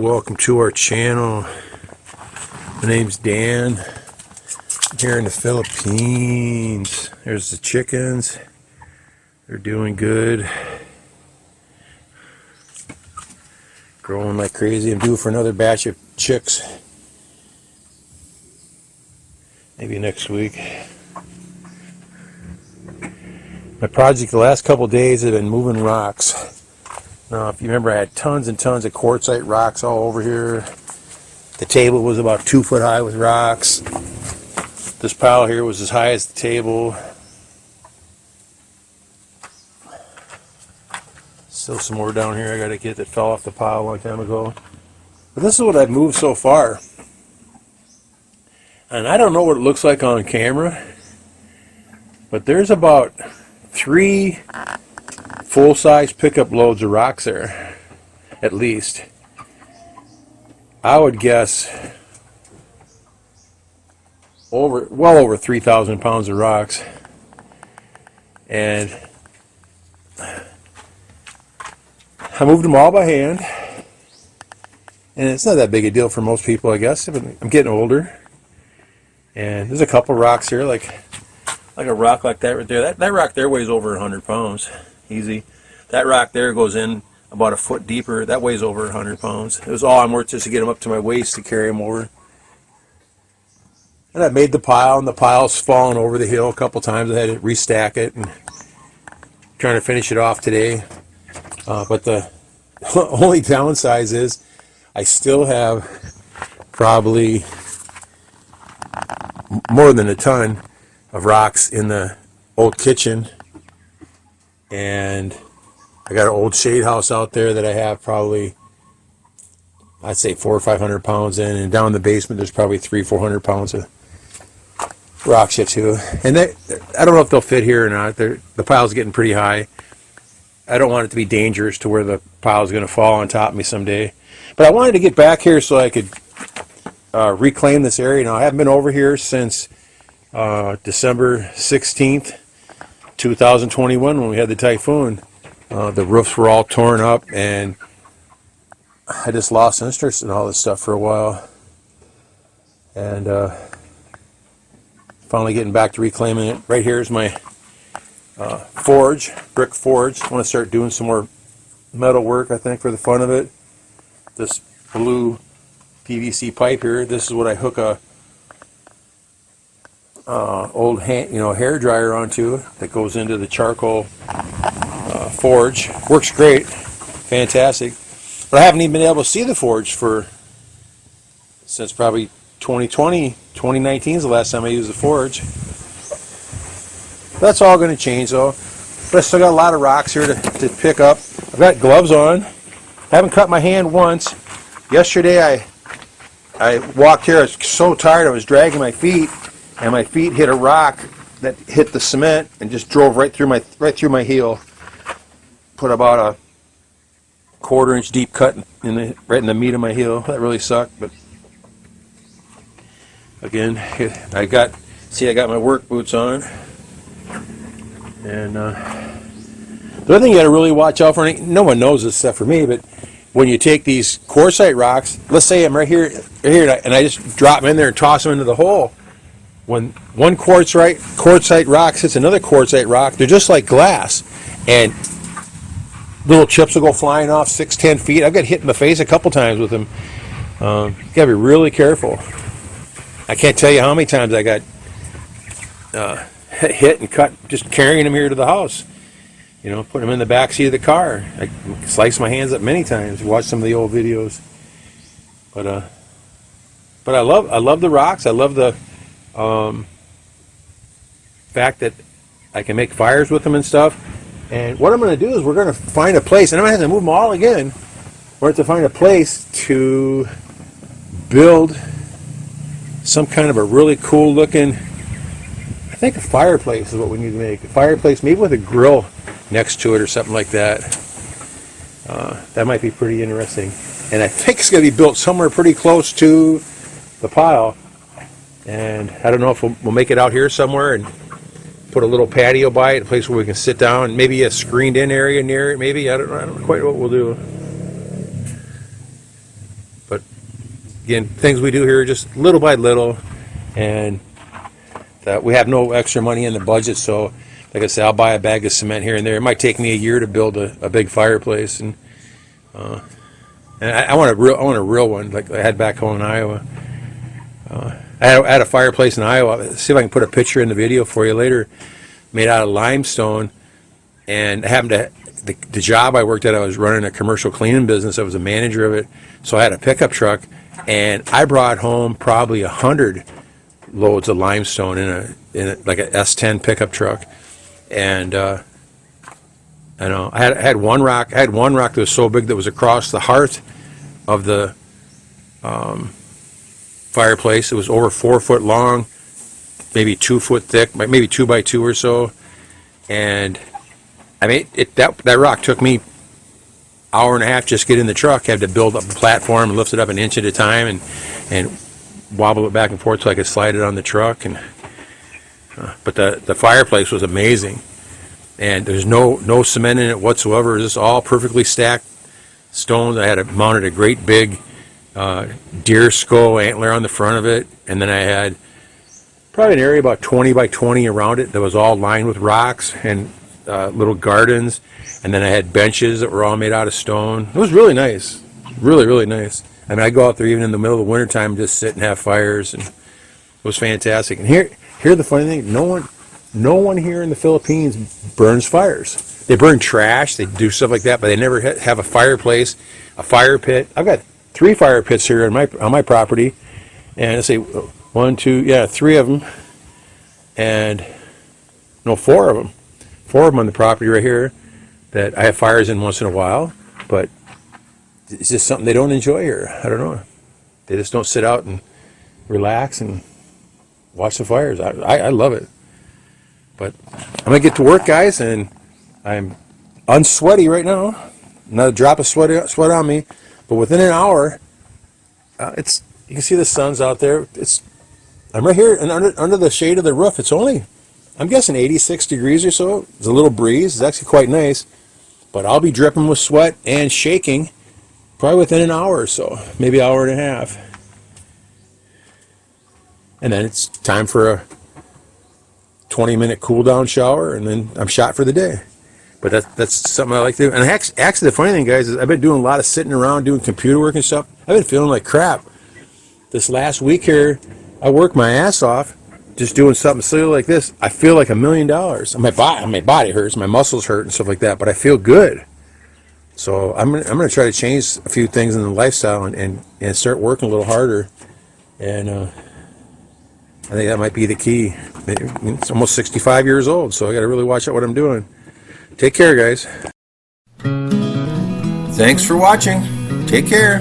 welcome to our channel. My name's Dan. I'm here in the Philippines. There's the chickens. They're doing good. Growing like crazy. I'm due for another batch of chicks. Maybe next week. My project the last couple days have been moving rocks. Now, if you remember, I had tons and tons of quartzite rocks all over here. The table was about 2 foot high with rocks. This pile here was as high as the table. Still some more down here I gotta get that fell off the pile a long time ago. But this is what I've moved so far. And I don't know what it looks like on camera, but there's about 3 full-size pickup loads of rocks there, at least. I would guess well over 3,000 pounds of rocks. And I moved them all by hand, and it's not that big a deal for most people, I guess. I'm getting older, and there's a couple rocks here, like a rock like that right there. That rock there weighs over 100 pounds, easy. That rock there goes in about a foot deeper. That weighs over 100 pounds. It was all I'm worth just to get them up to my waist to carry them over. And I made the pile, and the pile's fallen over the hill a couple times. I had to restack it and trying to finish it off today. But the only downside is I still have probably more than a ton of rocks in the old kitchen, and I got an old shade house out there that I have probably, I'd say 400 or 500 pounds in, and down in the basement there's probably 300-400 pounds of rocks yet too. And I don't know if they'll fit here or not. The pile's getting pretty high. I don't want it to be dangerous to where the pile's going to fall on top of me someday. But I wanted to get back here so I could reclaim this area. Now, I haven't been over here since December 16th, 2021, when we had the typhoon. The roofs were all torn up, and I just lost interest in all this stuff for a while. And finally getting back to reclaiming it. Right here is my forge, brick forge. I want to start doing some more metal work, I think, for the fun of it. This blue PVC pipe here, this is what I hook a old hair dryer onto, that goes into the charcoal forge. Works great, fantastic. But I haven't even been able to see the forge since probably 2020. 2019 is the last time I used the forge. That's all going to change though. But I still got a lot of rocks here to pick up. I've got gloves on. I haven't cut my hand once. Yesterday I walked here. I was so tired I was dragging my feet, and my feet hit a rock that hit the cement and just drove right through my heel. Put about a 1/4 inch deep cut right in the meat of my heel. That really sucked. But again, I got my work boots on. And the other thing you got to really watch out for, no one knows this except for me, but when you take these quartzite rocks, let's say I'm right here, and I just drop them in there and toss them into the hole. When one quartzite rock hits another quartzite rock, they're just like glass, and little chips will go flying off 6-10 feet. I've got hit in the face a couple times with them. You got to be really careful. I can't tell you how many times I got hit and cut just carrying them here to the house. Putting them in the back seat of the car. I sliced my hands up many times. Watch some of the old videos. But I love the rocks. I love the fact that I can make fires with them and stuff. And what I'm going to do is we're going to find a place, and I'm going to have to move them all again. We're going to find a place to build some kind of a really cool looking, I think a fireplace is what we need to make. A fireplace, maybe with a grill next to it or something like that. That might be pretty interesting. And I think it's going to be built somewhere pretty close to the pile. And I don't know if we'll make it out here somewhere and put a little patio by it, a place where we can sit down, maybe a screened in area near it, maybe. I don't know quite what we'll do. again, things we do here just little by little, and that we have no extra money in the budget. So, like I said, I'll buy a bag of cement here and there. It might take me a year to build a big fireplace, and I want a real one like I had back home in Iowa. I had a fireplace in Iowa. Let's see if I can put a picture in the video for you later. Made out of limestone, and I happened to the job I worked at. I was running a commercial cleaning business. I was a manager of it, so I had a pickup truck, and I brought home probably 100 loads of limestone in a like a S10 pickup truck, and I know I had one rock. I had one rock that was so big that was across the hearth of the fireplace. It was over 4 foot long, maybe 2 foot thick, maybe 2 by 2 or so. And I mean, that rock took me hour and a half just to get in the truck. Had to build up a platform and lift it up an inch at a time and wobble it back and forth so I could slide it on the truck. And but the fireplace was amazing, and there's no cement in it whatsoever. It was just all perfectly stacked stones. I had mounted a great big deer skull antler on the front of it, and then I had probably an area about 20 by 20 around it that was all lined with rocks and little gardens, and then I had benches that were all made out of stone. It was really nice, really nice. I mean, I go out there even in the middle of the wintertime and just sit and have fires, and it was fantastic. And here the funny thing, no one here in the Philippines burns fires. They burn trash, they do stuff like that, but they never have a fireplace, a fire pit. I've got 3 fire pits here on my property, and let's say 1, 2, 3 of them, and no, 4 of them. 4 of them on the property right here that I have fires in once in a while, but it's just something they don't enjoy here. I don't know. They just don't sit out and relax and watch the fires. I love it. But I'm going to get to work, guys, and I'm unsweaty right now. Not a drop of sweat on me. But within an hour, you can see the sun's out there. I'm right here and under the shade of the roof. It's only, I'm guessing 86 degrees or so. There's a little breeze. It's actually quite nice. But I'll be dripping with sweat and shaking probably within an hour or so, maybe an hour and a half. And then it's time for a 20-minute cool down shower, and then I'm shot for the day. But that's something I like to do. And actually, the funny thing, guys, is I've been doing a lot of sitting around doing computer work and stuff. I've been feeling like crap. This last week here, I worked my ass off just doing something silly like this. I feel like $1 million. My body hurts, my muscles hurt and stuff like that, but I feel good. So I'm gonna try to change a few things in the lifestyle and start working a little harder. And I think that might be the key. It's almost 65 years old, so I got to really watch out what I'm doing. Take care, guys. Thanks for watching. Take care.